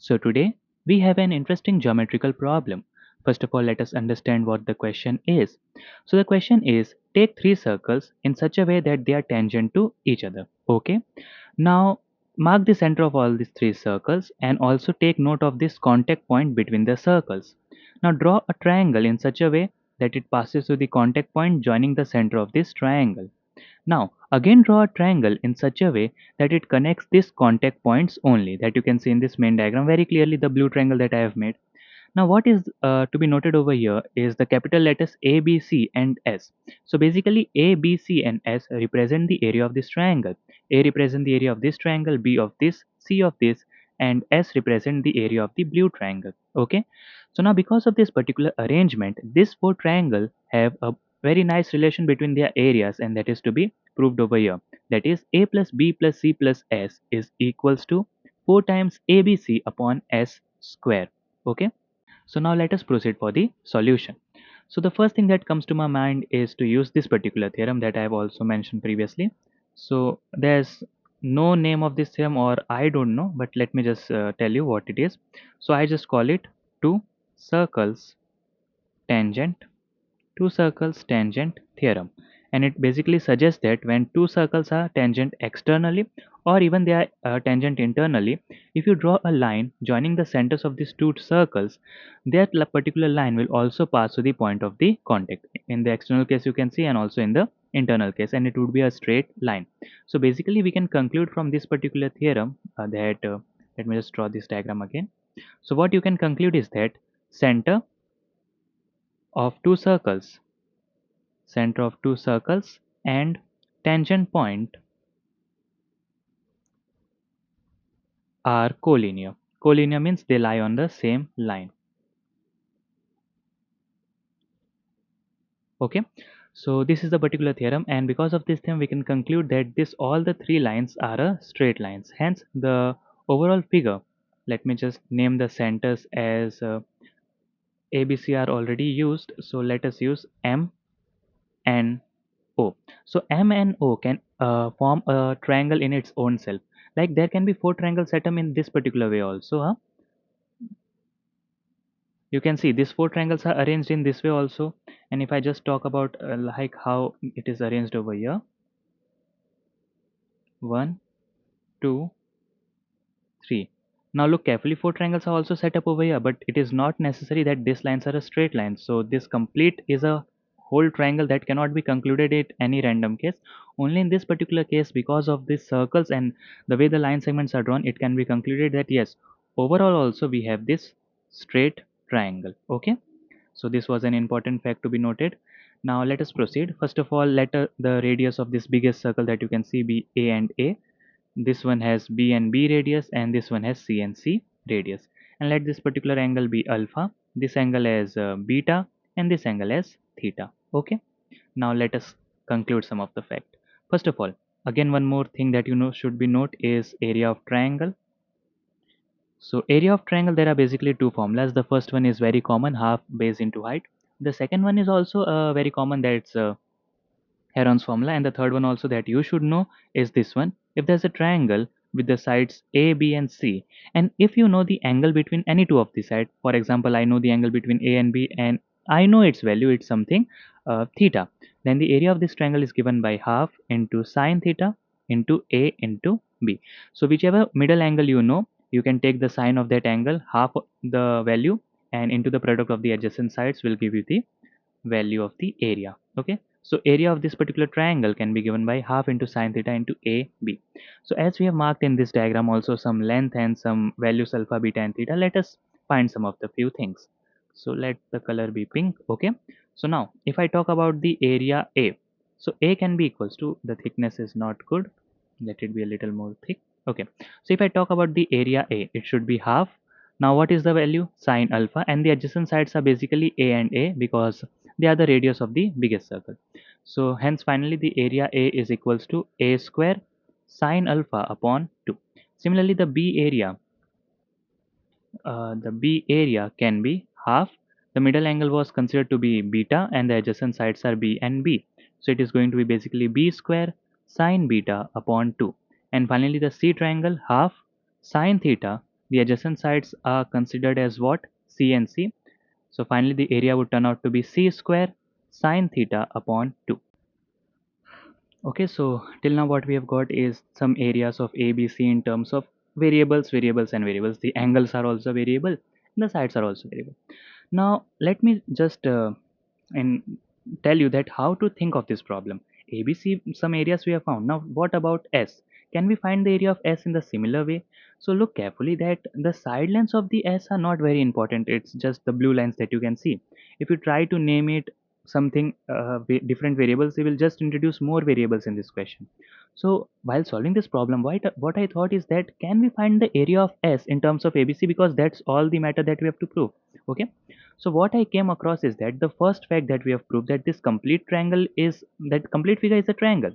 So today we have an interesting geometrical problem. First of all, let us understand what the question is. So the question is, take three circles in such a way that they are tangent to each other. Okay. Now mark the center of all these three circles and also take note of this contact point between the circles. Now draw a triangle in such a way that it passes through the contact point joining the center of this triangle. Now, again draw a triangle in such a way that it connects these contact points only, that you can see in this main diagram very clearly, the blue triangle that I have made. Now, what is to be noted over here is the capital letters A, B, C and S. So basically A, B, C and S represent the area of this triangle. A represent the area of this triangle, B of this, C of this, and S represent the area of the blue triangle. Okay. So now because of this particular arrangement, this four triangle have a very nice relation between their areas, and that is to be proved over here. That is A plus B plus C plus S is equals to 4 times ABC upon S square. Okay. So now let us proceed for the solution. So the first thing that comes to my mind is to use this particular theorem that I have also mentioned previously. So there's no name of this theorem, or I don't know, but let me just tell you what it is. So I just call it two circles tangent two circles tangent theorem, and it basically suggests that when two circles are tangent externally or even they are tangent internally, if you draw a line joining the centers of these two circles, that particular line will also pass to the point of the contact. In the external case you can see, and also in the internal case, and it would be a straight line. So basically we can conclude from this particular theorem that let me just draw this diagram again. So what you can conclude is that center of two circles center of two circles and tangent point are collinear. Collinear means they lie on the same line. Okay, so this is the particular theorem, and because of this theorem we can conclude that this all the three lines are a straight lines. Hence the overall figure, let me just name the centers as ABC are already used, so let us use M and O. So M and O can form a triangle in its own self. Like there can be four triangles set up in this particular way also. Huh? You can see these four triangles are arranged in this way also. And if I just talk about like how it is arranged over here, one, two, three. Now look carefully, four triangles are also set up over here, but it is not necessary that these lines are a straight line. So this complete is a whole triangle that cannot be concluded at any random case. Only in this particular case, because of these circles and the way the line segments are drawn, it can be concluded that yes, overall also we have this straight triangle. Okay. So this was an important fact to be noted. Now let us proceed. First of all, let the radius of this biggest circle that you can see be A and A. This one has B and B radius, and this one has C and C radius. And let this particular angle be alpha, this angle as beta, and this angle as theta. Okay. Now let us conclude some of the fact. First of all, again one more thing that you know should be note is area of triangle. So area of triangle, there are basically two formulas. The first one is very common, half base into height. The second one is also very common, that's Heron's formula. And the third one also that you should know is this one. If there's a triangle with the sides A, B and C, and if you know the angle between any two of the sides, for example, I know the angle between A and B and I know its value, it's something theta, then the area of this triangle is given by half into sine theta into A into B. So whichever middle angle you know, you can take the sine of that angle, half the value, and into the product of the adjacent sides will give you the value of the area. Okay, so area of this particular triangle can be given by half into sine theta into AB. So as we have marked in this diagram also some length and some values alpha, beta and theta, let us find some of the few things. So let the color be pink. Okay, so now if I talk about the area A, so A can be equals to, the thickness is not good, let it be a little more thick. Okay, so if I talk about the area A, it should be half. Now what is the value? Sine alpha, and the adjacent sides are basically A and A because they are the radius of the biggest circle. So hence finally the area A is equals to A square sine alpha upon 2. Similarly the B area can be half. The middle angle was considered to be beta and the adjacent sides are B and B. So it is going to be basically B square sine beta upon 2. And finally the C triangle, half sine theta The adjacent sides are considered as what? C and C. So finally the area would turn out to be C square sine theta upon 2. Okay, so till now what we have got is some areas of A, B, C in terms of variables, and variables. The angles are also variable, and the sides are also variable. Now let me just and tell you that how to think of this problem. ABC, some areas we have found. Now what about S? Can we find the area of S in the similar way? So look carefully that the side lines of the S are not very important. It's just the blue lines that you can see. If you try to name it something different variables, they will just introduce more variables in this question. So while solving this problem, what I thought is that can we find the area of S in terms of ABC, because that's all the matter that we have to prove. Okay, so what I came across is that the first fact that we have proved that this complete triangle is that complete figure is a triangle.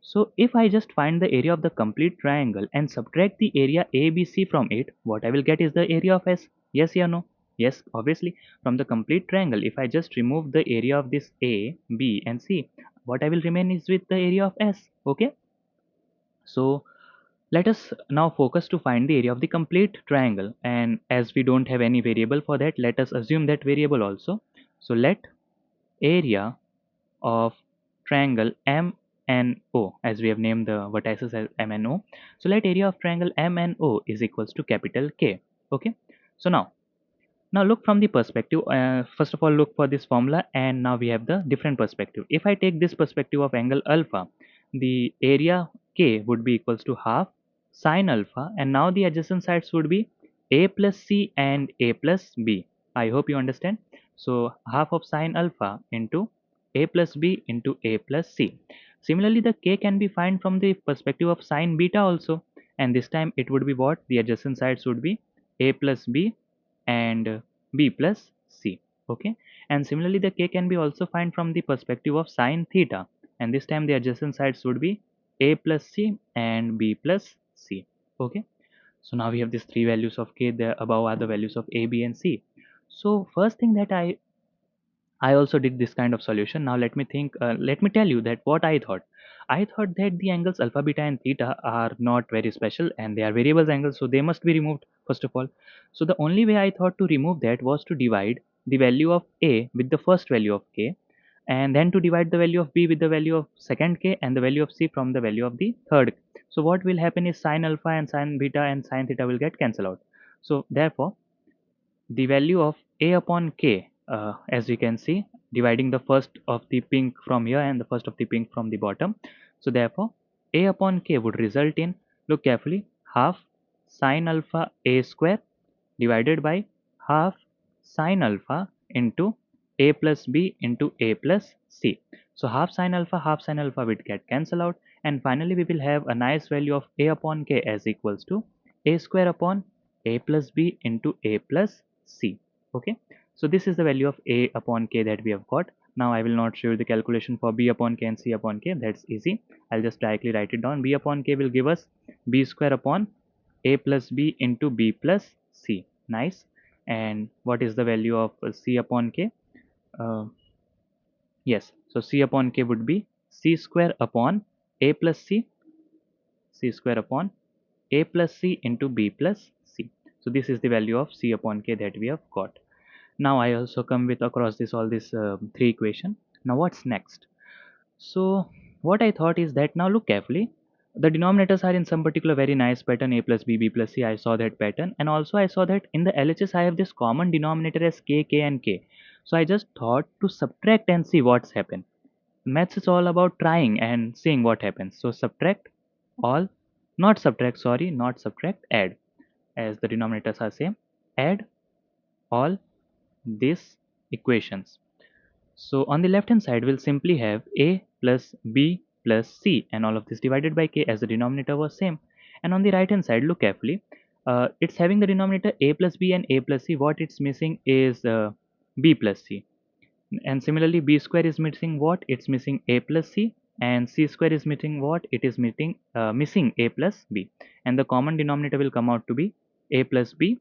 So if I just find the area of the complete triangle and subtract the area ABC from it, what I will get is the area of S. Yes or no? Yes, obviously. From the complete triangle, if I just remove the area of this A, B and C, what I will remain is with the area of S. Okay. So let us now focus to find the area of the complete triangle, and as we don't have any variable for that, let us assume that variable also. So let area of triangle MNO, as we have named the vertices as MNO. So let area of triangle MNO is equals to capital K. Okay. So now look from the perspective, first of all look for this formula, and now we have the different perspective. If I take this perspective of angle alpha, the area K would be equals to half sine alpha, and now the adjacent sides would be A plus C and A plus B. I hope you understand. So half of sine alpha into A plus B into A plus C. Similarly, the K can be found from the perspective of sine beta also, and this time it would be what? The adjacent sides would be A plus B and B plus C. Okay, and similarly the K can be also found from the perspective of sine theta, and this time the adjacent sides would be A plus C and B plus C. Okay, so now we have these three values of K. The above are the values of A, B and C. So first thing that I also did this kind of solution. Now let me tell you that what I thought. I thought that the angles alpha, beta and theta are not very special and they are variables angles, so they must be removed first of all. So the only way I thought to remove that was to divide the value of A with the first value of K, and then to divide the value of B with the value of second K and the value of C from the value of the third. So what will happen is sine alpha and sine beta and sine theta will get cancelled out. So therefore the value of A upon K, as you can see, dividing the first of the pink from here and the first of the pink from the bottom. So therefore A upon K would result in, look carefully, half sine alpha A square divided by half sine alpha into A plus B into A plus C. So half sine alpha will get cancelled out, and finally we will have a nice value of A upon K as equals to A square upon A plus B into A plus C. Okay, so this is the value of A upon K that we have got. Now I will not show you the calculation for B upon K and C upon K. That's easy. I'll just directly write it down. B upon K will give us B square upon A plus B into B plus C. Nice. And what is the value of C upon K? Uh, yes. So C upon K would be C square upon A plus C. C square upon A plus C into B plus C. So this is the value of C upon K that we have got. Now I also come with across this all this three equation. Now what's next? So what I thought is that now look carefully. The denominators are in some particular very nice pattern A plus B, B plus C. I saw that pattern, and also I saw that in the LHS I have this common denominator as K, K and K. So I just thought to subtract and see what's happened. Maths is all about trying and seeing what happens. So subtract all, not subtract, sorry, not subtract, add, as the denominators are same. Add all these equations. So on the left hand side, we'll simply have A plus B plus C, and all of this divided by K as the denominator was same. And on the right hand side, look carefully. It's having the denominator A plus B and A plus C. What it's missing is B plus C. And similarly, B square is missing what? It's missing A plus C. And C square is missing what? It is missing A plus B. And the common denominator will come out to be A plus B,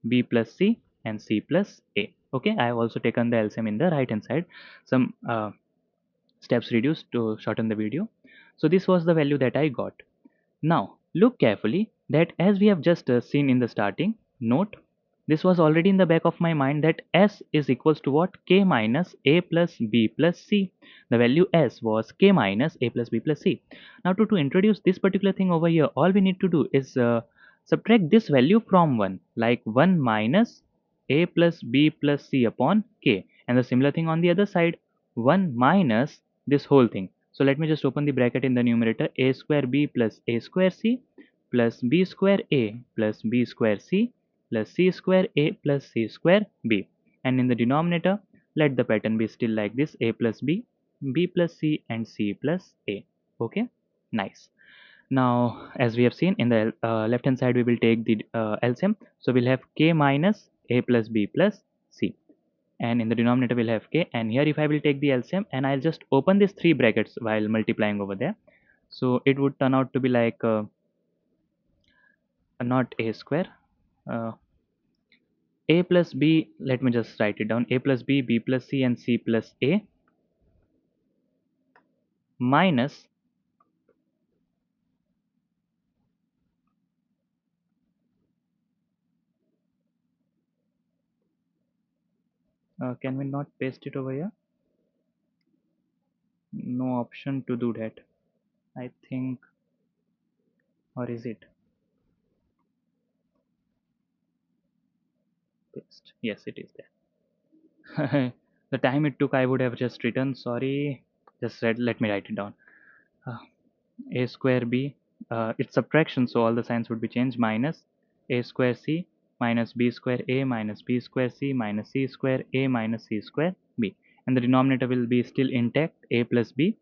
B plus C and C plus A. Okay, I have also taken the LCM in the right hand side. Some steps reduced to shorten the video. So this was the value that I got. Now look carefully. that as we have just seen in the starting note, this was already in the back of my mind that S is equals to what? K minus A plus B plus C. The value S was K minus A plus B plus C. Now to introduce this particular thing over here, all we need to do is subtract this value from 1, like 1 minus A plus B plus C upon K. And the similar thing on the other side, 1 minus this whole thing. So let me just open the bracket in the numerator, A square B plus A square C plus b square a plus b square c plus c square a plus c square b. And in the denominator, let the pattern be still like this, a plus b plus c and c plus a. Okay, nice. Now as we have seen in the left hand side, we will take the LCM. So we'll have k minus a plus b plus c, and in the denominator we'll have k. And here if I will take the LCM and I'll just open these three brackets while multiplying over there, so it would turn out to be like not a square, uh, a plus b, let me just write it down, a plus b, b plus c and c plus a minus, can we not paste it over here? No option to do that, I think. Or is it paste? Yes, it is there. The time it took, I would have just written, sorry, just said, let me write it down. uh, a square b, it's subtraction, so all the signs would be changed, minus a square c minus b square a minus b square c minus c square a minus c square b. And the denominator will be still intact, a plus b,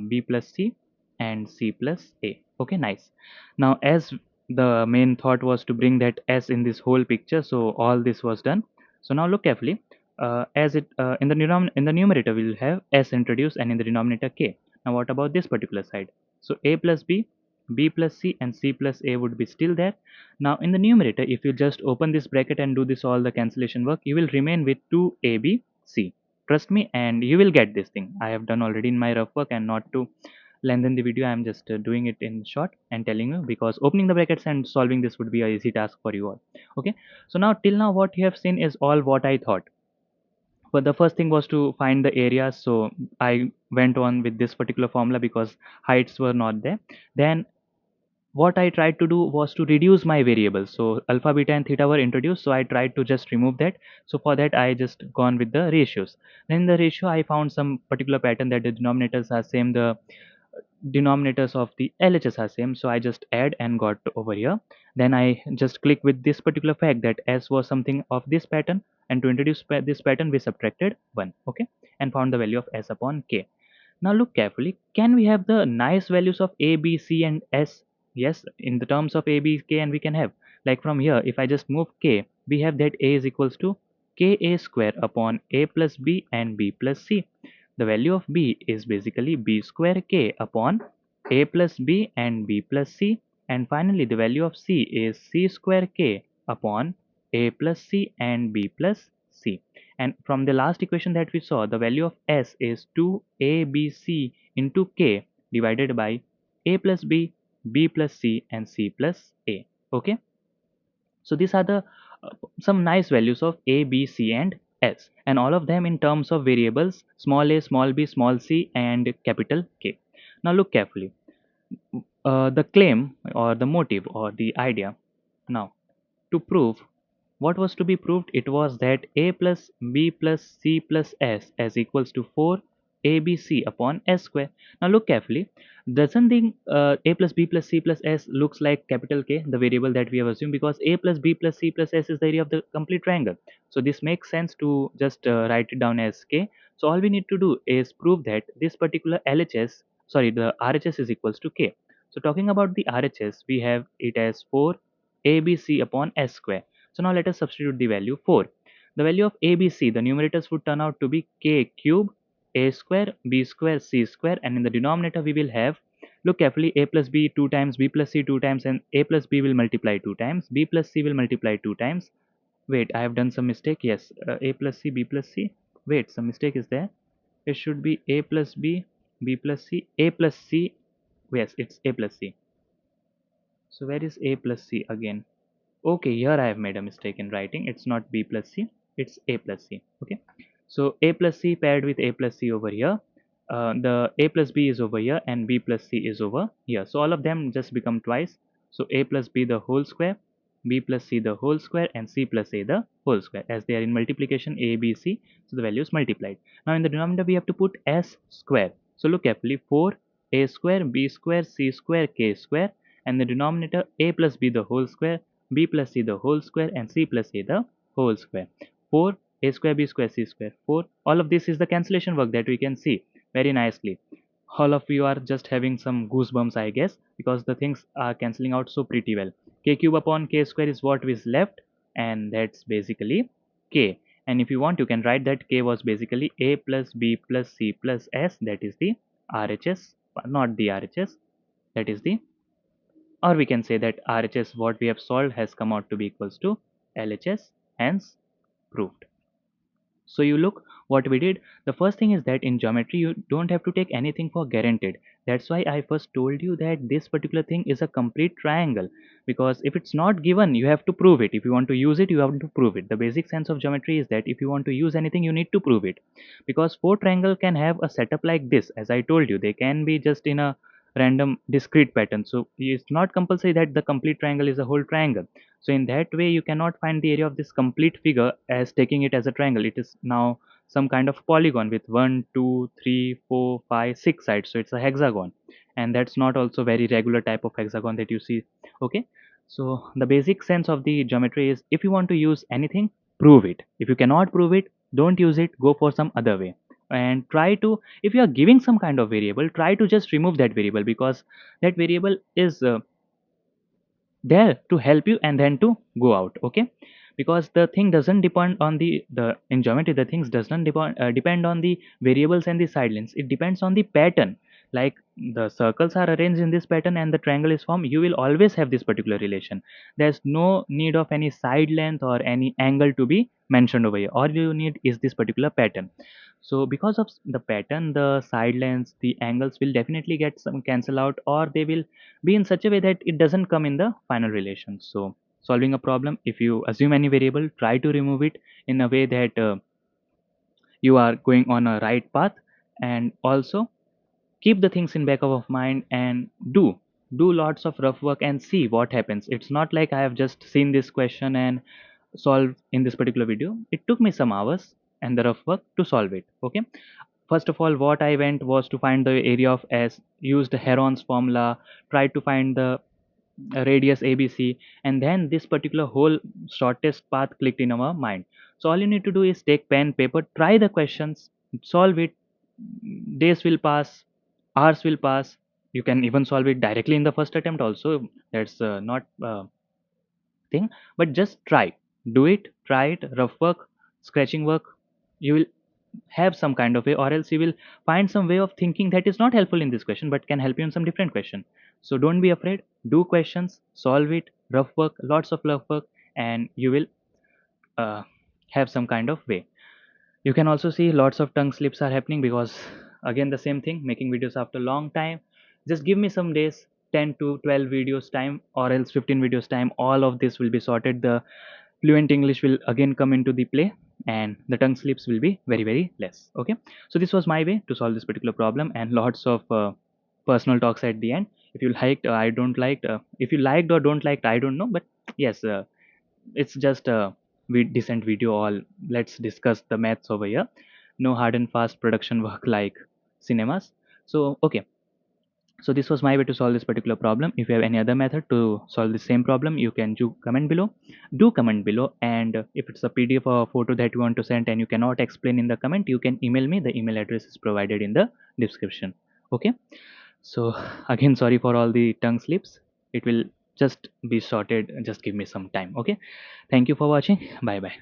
b plus c and c plus a. Okay, nice. Now as the main thought was to bring that s in this whole picture, so all this was done. So now look carefully, as it in the in the numerator we will have s introduced, and in the denominator k. Now what about this particular side? So a plus b, b plus c and c plus a would be still there. Now in the numerator, if you just open this bracket and do this all the cancellation work, you will remain with 2abc. Trust me, and you will get this thing. I have done already in my rough work, and not to lengthen the video, I am just doing it in short and telling you, because opening the brackets and solving this would be a easy task for you all. Okay, so now till now what you have seen is all what I thought. But the first thing was to find the area, so I went on with this particular formula because heights were not there. Then what I tried to do was to reduce my variables. So alpha, beta, and theta were introduced, so I tried to just remove that. So for that, I just gone with the ratios. Then in the ratio, I found some particular pattern that the denominators are same, the denominators of the LHS are same. So I just add and got over here. Then I just click with this particular fact that S was something of this pattern, and to introduce this pattern, we subtracted 1. Okay, and found the value of S upon K. Now look carefully. Can we have the nice values of A, B, C and S? Yes, in the terms of A, B, K, and we can have, like from here, if I just move K, we have that A is equals to KA square upon A plus B and B plus C. The value of B is basically B square K upon A plus B and B plus C. And finally, the value of C is C square K upon A plus C and B plus C. And from the last equation that we saw, the value of S is 2abc into k divided by a plus b, b plus c and c plus a. Okay, so these are the uh, some nice values of a, b, c and s, and all of them in terms of variables small a, small b, small c and capital K. Now look carefully, the claim or the motive or the idea. Now to prove, what was to be proved? It was that a plus b plus c plus s as equals to 4 abc upon s square. Now look carefully. Doesn't the a plus b plus c plus s looks like capital K, the variable that we have assumed, because a plus b plus c plus s is the area of the complete triangle. So this makes sense to just write it down as K. So all we need to do is prove that this particular LHS, sorry, the RHS is equals to K. So talking about the RHS, we have it as 4 abc upon s square. So now let us substitute the value 4. The value of ABC, the numerators would turn out to be K cube, A square, B square, C square, and in the denominator we will have, look carefully, A plus B 2 times, B plus C 2 times, and A plus B will multiply 2 times, B plus C will multiply 2 times. Wait, I have done some mistake. Yes, A plus C, B plus C. Wait, some mistake is there. It should be A plus B, B plus C, A plus C. Yes, it's A plus C. So where is a plus c again? Okay, here I have made a mistake in writing. It's not b plus c, it's a plus c. Okay, so a plus c paired with a plus c over here. The a plus b is over here and b plus c is over here. So all of them just become twice. So a plus b the whole square, b plus c the whole square, and c plus a the whole square. As they are in multiplication a, b, c, so the value is multiplied. Now in the denominator we have to put s square. So look carefully, 4a square, b square, c square, k square, and the denominator a plus b the whole square, b plus c the whole square, and c plus a the whole square. 4 a square, b square, c square, 4. All of this is the cancellation work that we can see very nicely. All of you are just having some goosebumps, I guess, because the things are cancelling out so pretty well. K cube upon k square is what is left, and that's basically k. And if you want, you can write that k was basically a plus b plus c plus s, that is the RHS, not the RHS, that is the, or we can say that RHS what we have solved has come out to be equals to LHS, hence proved. So you look what we did. The first thing is that in geometry you don't have to take anything for guaranteed. That's why I first told you that this particular thing is a complete triangle, because if it's not given you have to prove it. If you want to use it you have to prove it. The basic sense of geometry is that if you want to use anything you need to prove it, because four triangle can have a setup like this. As I told you, they can be just in a random discrete pattern, so it's not compulsory that the complete triangle is a whole triangle. So in that way you cannot find the area of this complete figure as taking it as a triangle. It is now some kind of polygon with 1, 2, 3, 4, 5, 6 sides. So it's a hexagon, and that's not also very regular type of hexagon that you see. Okay, so the basic sense of the geometry is if you want to use anything, prove it. If you cannot prove it, don't use it, go for some other way. And try to, if you are giving some kind of variable, try to just remove that variable, because that variable is there to help you and then to go out. Okay, because the thing doesn't depend on the in geometry the things doesn't depend on the variables and the side lengths. It depends on the pattern. Like the circles are arranged in this pattern and the triangle is formed, you will always have this particular relation. There's no need of any side length or any angle to be mentioned over here. All you need is this particular pattern. So because of the pattern, the side lengths, the angles will definitely get some cancel out, or they will be in such a way that it doesn't come in the final relation. So solving a problem, if you assume any variable, try to remove it in a way that you are going on a right path. And also keep the things in back of mind and do lots of rough work and see what happens. It's not like I have just seen this question and solved in this particular video. It took me some hours and the rough work to solve it. Okay, first of all what I went was to find the area of S, used Heron's formula, tried to find the radius ABC, and then this particular whole shortest path clicked in our mind. So all you need to do is take pen paper, try the questions, solve it. Days will pass, hours will pass. You can even solve it directly in the first attempt also. That's not thing, but just try, do it, try it. Rough work, scratching work, you will have some kind of way, or else you will find some way of thinking that is not helpful in this question but can help you in some different question. So don't be afraid, do questions, solve it, rough work, lots of rough work, and you will uh, have some kind of way. You can also see lots of tongue slips are happening because again the same thing, making videos after long time. Just give me some days, 10 to 12 videos time or else 15 videos time, all of this will be sorted. The fluent English will again come into the play, and the tongue slips will be very very less. Okay, so this was my way to solve this particular problem, and lots of personal talks at the end. If you liked, I don't liked, if you liked or don't liked, I don't know, but yes, it's just a decent video. All, let's discuss the maths over here. No hard and fast production work like cinemas. So okay, so this was my way to solve this particular problem. If you have any other method to solve the same problem, you can do comment below. Do comment below, and if it's a PDF or a photo that you want to send and you cannot explain in the comment, you can email me. The email address is provided in the description. Okay. So again, sorry for all the tongue slips. It will just be sorted. Just give me some time. Okay. Thank you for watching. Bye bye.